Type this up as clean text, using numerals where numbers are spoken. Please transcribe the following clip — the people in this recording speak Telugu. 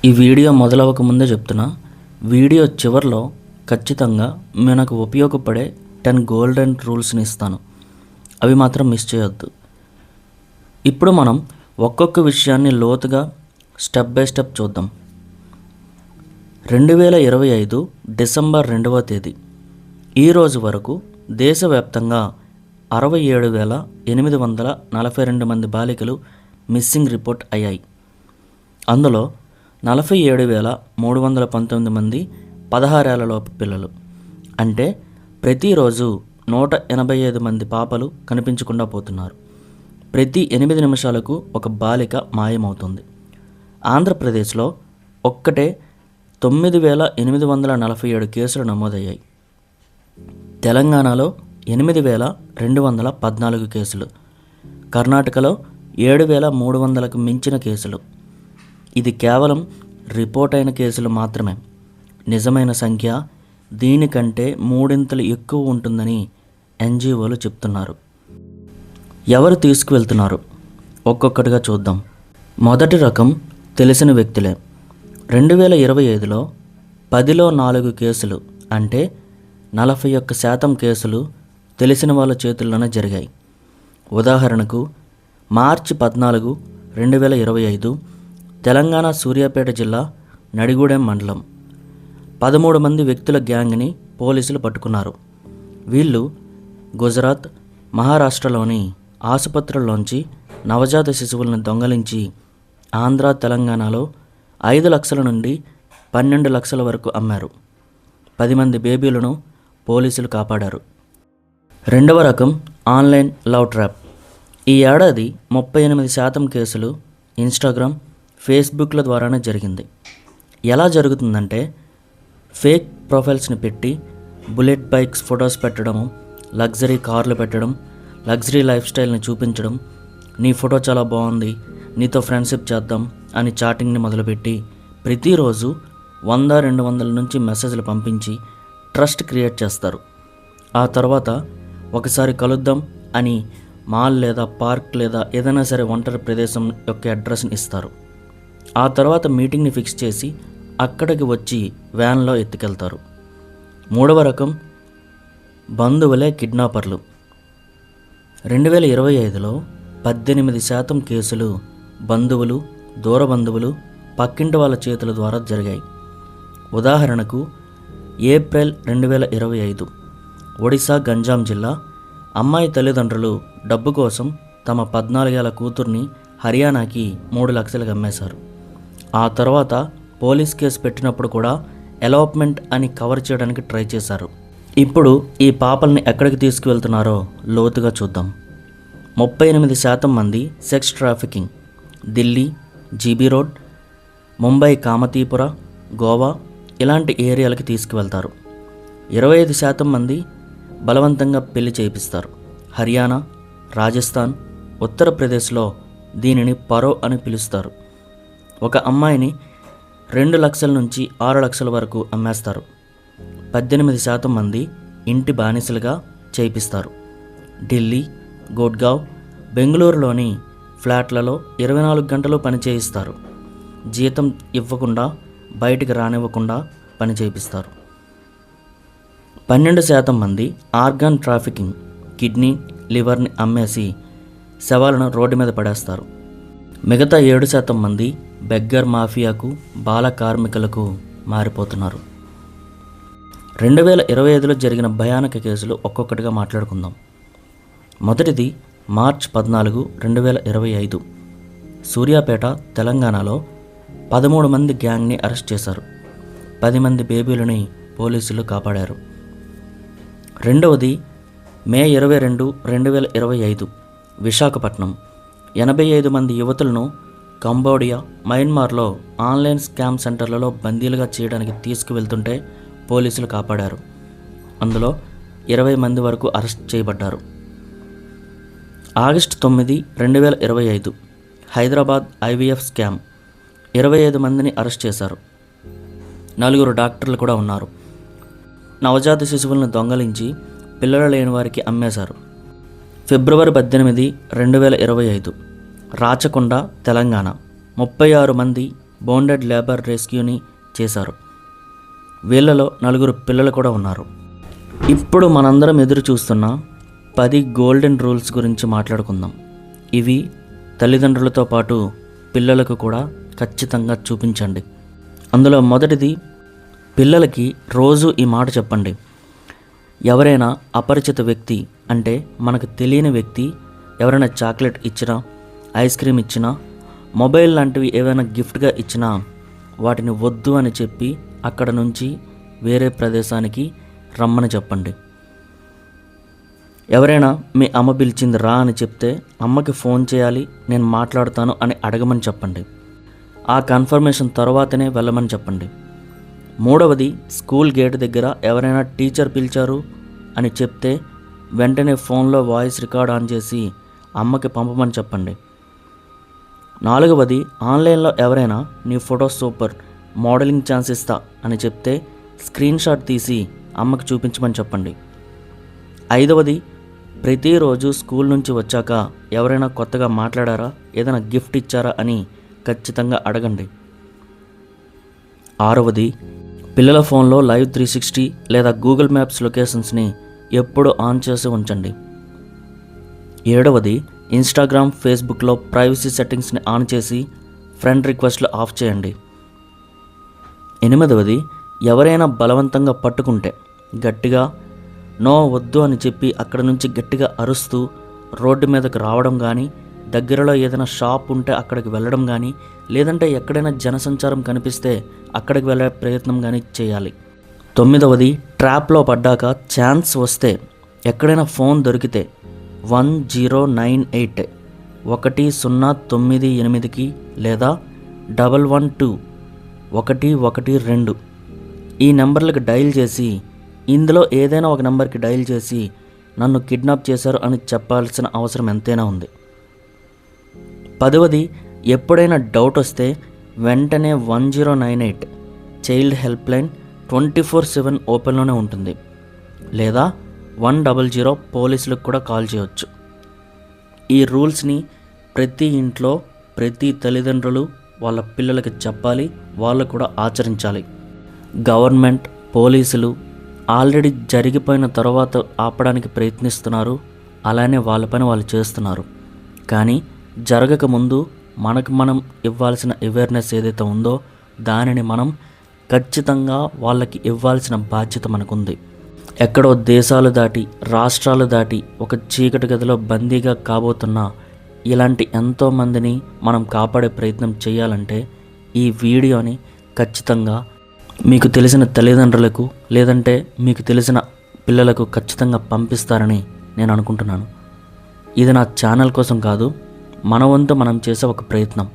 ఈ వీడియో మొదలవక ముందే చెప్తున్నా, వీడియో చివరిలో ఖచ్చితంగా మనకు ఉపయోగపడే 10 గోల్డెన్ రూల్స్ని ఇస్తాను. అవి మాత్రం మిస్ చేయొద్దు. ఇప్పుడు మనం ఒక్కొక్క విషయాన్ని లోతుగా స్టెప్ బై స్టెప్ చూద్దాం. 2025 డిసెంబర్ 2వ తేదీ ఈ రోజు వరకు దేశవ్యాప్తంగా 67,842 మంది బాలికలు మిస్సింగ్ రిపోర్ట్ అయ్యాయి. అందులో 47,319 మంది 16 ఏళ్లలోపు పిల్లలు. అంటే ప్రతిరోజు 185 మంది పాపలు కనిపించకుండా పోతున్నారు. ప్రతి 8 నిమిషాలకు ఒక బాలిక మాయమవుతుంది. ఆంధ్రప్రదేశ్లో ఒక్కటే 9,847 కేసులు నమోదయ్యాయి. తెలంగాణలో 8,214 కేసులు, కర్ణాటకలో 7,300కు మించిన కేసులు. ఇది కేవలం రిపోర్ట్ అయిన కేసులు మాత్రమే. నిజమైన సంఖ్య దీనికంటే 3 ఎక్కువ ఉంటుందని ఎన్జిఓలు చెప్తున్నారు. ఎవరు తీసుకువెళ్తున్నారు ఒక్కొక్కటిగా చూద్దాం. మొదటి రకం తెలిసిన వ్యక్తులే. 2025లో 10లో 4 కేసులు అంటే 41% కేసులు తెలిసిన వాళ్ళ చేతుల్లోనే జరిగాయి. ఉదాహరణకు మార్చి 14, 2025 తెలంగాణ సూర్యాపేట జిల్లా నడిగూడెం మండలం 13 మంది వ్యక్తుల గ్యాంగ్ని పోలీసులు పట్టుకున్నారు. వీళ్ళు గుజరాత్, మహారాష్ట్రలోని ఆసుపత్రుల్లోంచి నవజాత శిశువులను దొంగలించి ఆంధ్ర, తెలంగాణలో 5 లక్షల నుండి 12 లక్షల వరకు అమ్మారు. 10 మంది బేబీలను పోలీసులు కాపాడారు. రెండవ రకం ఆన్లైన్ లవ్ ట్రాప్. ఈ ఏడాది 38% కేసులు ఇన్స్టాగ్రామ్, ఫేస్బుక్ల ద్వారానే జరిగింది. ఎలా జరుగుతుందంటే ఫేక్ ప్రొఫైల్స్ని పెట్టి బుల్లెట్ బైక్స్ ఫొటోస్ పెట్టడము, లగ్జరీ కార్లు పెట్టడం, లగ్జరీ లైఫ్ స్టైల్ని చూపించడం, నీ ఫోటో చాలా బాగుంది, నీతో ఫ్రెండ్షిప్ చేద్దాం అని చాటింగ్ని మొదలుపెట్టి ప్రతిరోజు 100-200 నుంచి మెసేజ్లు పంపించి ట్రస్ట్ క్రియేట్ చేస్తారు. ఆ తర్వాత ఒకసారి కలుద్దాం అని మాల్ లేదా పార్క్ లేదా ఏదైనా సరే ఒంటరి ప్రదేశం యొక్క అడ్రస్ని ఇస్తారు. ఆ తర్వాత మీటింగ్ని ఫిక్స్ చేసి అక్కడికి వచ్చి వ్యాన్లో ఎత్తుకెళ్తారు. మూడవ రకం బంధువులే కిడ్నాపర్లు. 2025లో 18% కేసులు బంధువులు, దూర బంధువులు, పక్కింటి వాళ్ళ చేతుల ద్వారా జరిగాయి. ఉదాహరణకు ఏప్రిల్ 2025 ఒడిశా గంజాం జిల్లా అమ్మాయి తల్లిదండ్రులు డబ్బు కోసం తమ 14 ఏళ్ల కూతుర్ని హర్యానాకి 3 లక్షలకు అమ్మేశారు. ఆ తర్వాత పోలీస్ కేసు పెట్టినప్పుడు కూడా ఎలాప్మెంట్ అని కవర్ చేయడానికి ట్రై చేశారు. ఇప్పుడు ఈ పాపల్ని ఎక్కడికి తీసుకువెళ్తున్నారో లోతుగా చూద్దాం. 38% మంది sex trafficking Delhi, GB road, Mumbai Kamathipura, Goa ఇలాంటి ఏరియాలకి తీసుకువెళ్తారు. 25% మంది బలవంతంగా పెళ్లి చేయిస్తారు. హర్యానా, రాజస్థాన్, ఉత్తరప్రదేశ్లో దీనిని పరో అని పిలుస్తారు. ఒక అమ్మాయిని 2 లక్షల నుంచి 6 లక్షల వరకు అమ్మేస్తారు. 18% మంది ఇంటి బానిసలుగా చేయిస్తారు. ఢిల్లీ, గుడ్గావ్, బెంగళూరులోని ఫ్లాట్లలో 24 గంటలు పని చేయిస్తారు. జీతం ఇవ్వకుండా, బయటికి రానివ్వకుండా పని చేయిస్తారు. 12% మంది ఆర్గాన్ ట్రాఫికింగ్ కిడ్నీ, లివర్ని అమ్మేసి శవాలను రోడ్డు మీద పడేస్తారు. మిగతా 7% మంది బెగ్గర్ మాఫియాకు, బాల కార్మికులకు మారిపోతున్నారు. 2025లో జరిగిన భయానక కేసులు ఒక్కొక్కటిగా మాట్లాడుకుందాం. మొదటిది మార్చ్ 14, 2025 సూర్యాపేట, తెలంగాణలో 13 మంది గ్యాంగ్ని అరెస్ట్ చేశారు. 10 మంది బేబీలని పోలీసులు కాపాడారు. రెండవది మే 22, 2025 విశాఖపట్నం 85 మంది యువతులను కంబోడియా, మయన్మార్లో ఆన్లైన్ స్కామ్ సెంటర్లలో బందీలుగా చేయడానికి తీసుకువెళ్తుంటే పోలీసులు కాపాడారు. అందులో 20 మంది వరకు అరెస్ట్ చేయబడ్డారు. ఆగస్టు 9, 2025 హైదరాబాద్ ఐవీఎఫ్ స్కామ్ 25 మందిని అరెస్ట్ చేశారు. 4 డాక్టర్లు కూడా ఉన్నారు. నవజాత శిశువులను దొంగలించి పిల్లలు లేని వారికి అమ్మేశారు. ఫిబ్రవరి 18, 2025 రాచకొండ, తెలంగాణ 36 మంది బౌండెడ్ లేబర్ రెస్క్యూని చేశారు. వీళ్ళలో 4 పిల్లలు కూడా ఉన్నారు. ఇప్పుడు మనందరం ఎదురు చూస్తున్న 10 గోల్డెన్ రూల్స్ గురించి మాట్లాడుకుందాం. ఇవి తల్లిదండ్రులతో పాటు పిల్లలకు కూడా ఖచ్చితంగా చూపించండి. అందులో మొదటిది, పిల్లలకి రోజు ఈ మాట చెప్పండి. ఎవరైనా అపరిచిత వ్యక్తి అంటే మనకు తెలియని వ్యక్తి ఎవరైనా చాక్లెట్ ఇచ్చినా, ఐస్ క్రీమ్ ఇచ్చినా, మొబైల్ లాంటివి ఏవైనా గిఫ్ట్గా ఇచ్చినా వాటిని వద్దు అని చెప్పి అక్కడ నుంచి వేరే ప్రదేశానికి రమ్మని చెప్పండి. ఎవరైనా మీ అమ్మ పిలిచింది రా అని చెప్తే అమ్మకి ఫోన్ చేయాలి, నేను మాట్లాడుతాను అని అడగమని చెప్పండి. ఆ కన్ఫర్మేషన్ తర్వాతనే వెళ్ళమని చెప్పండి. మూడవది, స్కూల్ గేట్ దగ్గర ఎవరైనా టీచర్ పిలిచారు అని చెప్తే వెంటనే ఫోన్లో వాయిస్ రికార్డ్ ఆన్ చేసి అమ్మకి పంపమని చెప్పండి. నాలుగవది, ఆన్లైన్లో ఎవరైనా నీ ఫోటో సూపర్, మోడలింగ్ ఛాన్స్ ఇస్తా అని చెప్తే స్క్రీన్ షాట్ తీసి అమ్మకి చూపించమని చెప్పండి. ఐదవది, ప్రతిరోజు స్కూల్ నుంచి వచ్చాక ఎవరైనా కొత్తగా మాట్లాడారా, ఏదైనా గిఫ్ట్ ఇచ్చారా అని ఖచ్చితంగా అడగండి. ఆరవది, పిల్లల ఫోన్లో లైవ్ 360 లేదా గూగుల్ మ్యాప్స్ లొకేషన్స్ని ఎప్పుడూ ఆన్ చేసి ఉంచండి. ఏడవది, ఇన్స్టాగ్రామ్, ఫేస్బుక్లో ప్రైవసీ సెట్టింగ్స్ని ఆన్ చేసి ఫ్రెండ్ రిక్వెస్ట్లు ఆఫ్ చేయండి. ఎనిమిదవది, ఎవరైనా బలవంతంగా పట్టుకుంటే గట్టిగా నో వద్దు అని చెప్పి అక్కడ నుంచి గట్టిగా అరుస్తూ రోడ్డు మీదకు రావడం కానీ, దగ్గరలో ఏదైనా షాప్ ఉంటే అక్కడికి వెళ్ళడం కానీ, లేదంటే ఎక్కడైనా జనసంచారం కనిపిస్తే అక్కడికి వెళ్ళే ప్రయత్నం కానీ చేయాలి. తొమ్మిదవది, ట్రాప్లో పడ్డాక ఛాన్స్ వస్తే ఎక్కడైనా ఫోన్ దొరికితే 1098 1098కి లేదా 112 112 ఈ నెంబర్లకు డయల్ చేసి, ఇందులో ఏదైనా ఒక నెంబర్కి డయల్ చేసి నన్ను కిడ్నాప్ చేశారు అని చెప్పాల్సిన అవసరం ఎంతైనా ఉంది. 10వది, ఎప్పుడైనా డౌట్ వస్తే వెంటనే 1098 చైల్డ్ హెల్ప్ లైన్ 24/7 ఓపెన్లోనే ఉంటుంది, లేదా 100 పోలీసులకు కూడా కాల్ చేయవచ్చు. ఈ రూల్స్ని ప్రతి ఇంట్లో ప్రతి తల్లిదండ్రులు వాళ్ళ పిల్లలకి చెప్పాలి, వాళ్ళు కూడా ఆచరించాలి. గవర్నమెంట్, పోలీసులు ఆల్రెడీ జరిగిపోయిన తర్వాత ఆపడానికి ప్రయత్నిస్తున్నారు, అలానే వాళ్ళ పని వాళ్ళు చేస్తున్నారు. కానీ జరగకముందు మనకు మనం ఇవ్వాల్సిన అవేర్నెస్ ఏదైతే ఉందో దానిని మనం ఖచ్చితంగా వాళ్ళకి ఇవ్వాల్సిన బాధ్యత మనకుంది. ఎక్కడో దేశాలు దాటి, రాష్ట్రాలు దాటి ఒక చీకటి గదిలో బందీగా కాబోతున్న ఇలాంటి ఎంతోమందిని మనం కాపాడే ప్రయత్నం చేయాలంటే ఈ వీడియోని ఖచ్చితంగా మీకు తెలిసిన తల్లిదండ్రులకు లేదంటే మీకు తెలిసిన పిల్లలకు ఖచ్చితంగా పంపిస్తారని నేను అనుకుంటున్నాను. ఇది నా ఛానల్ కోసం కాదు, మన వంతు మనం చేసే ఒక ప్రయత్నం.